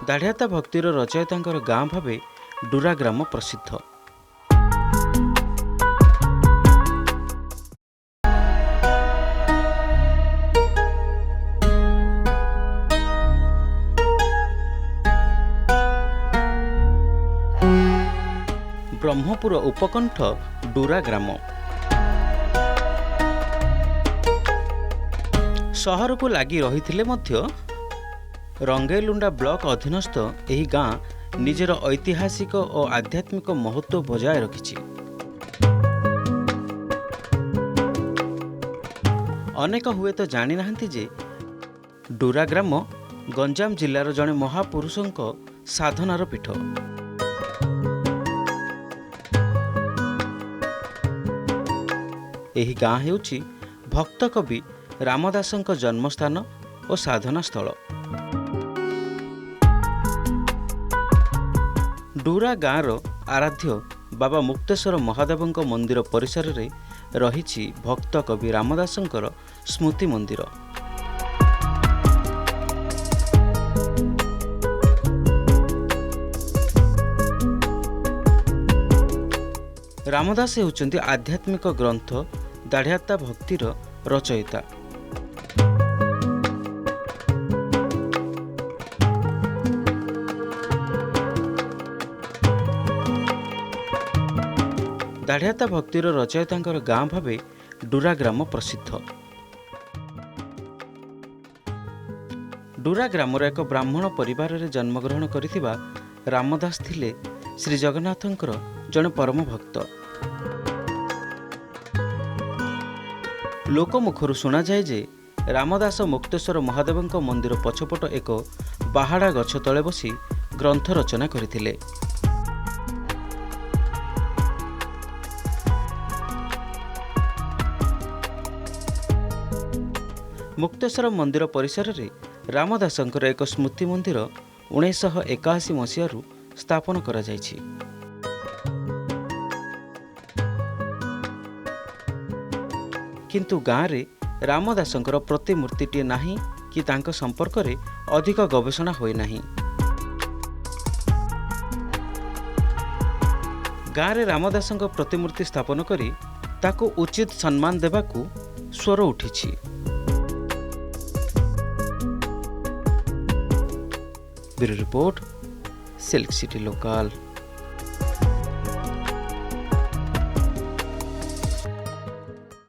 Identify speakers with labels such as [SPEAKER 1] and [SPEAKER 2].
[SPEAKER 1] ଦାଢ଼ିଆତା ଭକ୍ତିର ରଚୟିତାଙ୍କର ଗାଁ ଭାବେ ଡୁରା ଗ୍ରାମ ପ୍ରସିଦ୍ଧ। ବ୍ରହ୍ମପୁର ଉପକଣ୍ଠ ଡୁରା ଗ୍ରାମ। ସହରକୁ ଲାଗି ରହିଥିଲେ ମଧ୍ୟ ରଙ୍ଗେଇଲୁଣ୍ଡା ବ୍ଲକ ଅଧୀନସ୍ଥ ଏହି ଗାଁ ନିଜର ଐତିହାସିକ ଓ ଆଧ୍ୟାତ୍ମିକ ମହତ୍ତ୍ୱ ବଜାୟ ରଖିଛି। ଅନେକ ହୁଏତ ଜାଣିନାହାନ୍ତି ଯେ ଡୁରା ଗ୍ରାମ ଗଞ୍ଜାମ ଜିଲ୍ଲାର ଜଣେ ମହାପୁରୁଷଙ୍କ ସାଧନାର ପୀଠ। ଏହି ଗାଁ ହେଉଛି ଭକ୍ତ କବି ରାମଦାସଙ୍କ ଜନ୍ମସ୍ଥାନ ଓ ସାଧନା ସ୍ଥଳ। ଡୁରା ଗାଁର ଆରାଧ୍ୟ ବାବା ମୁକ୍ତେଶ୍ୱର ମହାଦେବଙ୍କ ମନ୍ଦିର ପରିସରରେ ରହିଛି ଭକ୍ତ କବି ରାମଦାସଙ୍କର ସ୍ମୃତି ମନ୍ଦିର। ରାମଦାସ ହେଉଛନ୍ତି ଆଧ୍ୟାତ୍ମିକ ଗ୍ରନ୍ଥ ଦାଢ଼ିଆତା ଭକ୍ତିର ରଚୟିତା। ଦାଢ଼ିଆତା ଭକ୍ତିର ରଚୟିତାଙ୍କର ଗାଁ ଭାବେ ଡୁରା ଗ୍ରାମ ପ୍ରସିଦ୍ଧ। ଡୁରା ଗ୍ରାମର ଏକ ବ୍ରାହ୍ମଣ ପରିବାରରେ ଜନ୍ମଗ୍ରହଣ କରିଥିବା ରାମଦାସ ଥିଲେ ଶ୍ରୀଜଗନ୍ନାଥଙ୍କର ଜଣେ ପରମ ଭକ୍ତ। ଲୋକମୁଖରୁ ଶୁଣାଯାଏ ଯେ ରାମଦାସ ମୁକ୍ତେଶ୍ୱର ମହାଦେବଙ୍କ ମନ୍ଦିର ପଛପଟ ଏକ ବାହାଡ଼ା ଗଛ ତଳେ ବସି ଗ୍ରନ୍ଥ ରଚନା କରିଥିଲେ। ମୁକ୍ତେଶ୍ୱର ମନ୍ଦିର ପରିସରରେ ରାମଦାସଙ୍କର ଏକ ସ୍ମୃତି ମନ୍ଦିର 1981 ମସିହାରୁ ସ୍ଥାପନ କରାଯାଇଛି। କିନ୍ତୁ ଗାଁରେ ରାମଦାସଙ୍କର ପ୍ରତିମୂର୍ତ୍ତିଟିଏ ନାହିଁ କି ତାଙ୍କ ସମ୍ପର୍କରେ ଅଧିକ ଗବେଷଣା ହୋଇନାହିଁ। ଗାଁରେ ରାମଦାସଙ୍କ ପ୍ରତିମୂର୍ତ୍ତି ସ୍ଥାପନ କରି ତାକୁ ଉଚିତ ସମ୍ମାନ ଦେବାକୁ ସ୍ୱର ଉଠିଛି। Bureau report, silk city local.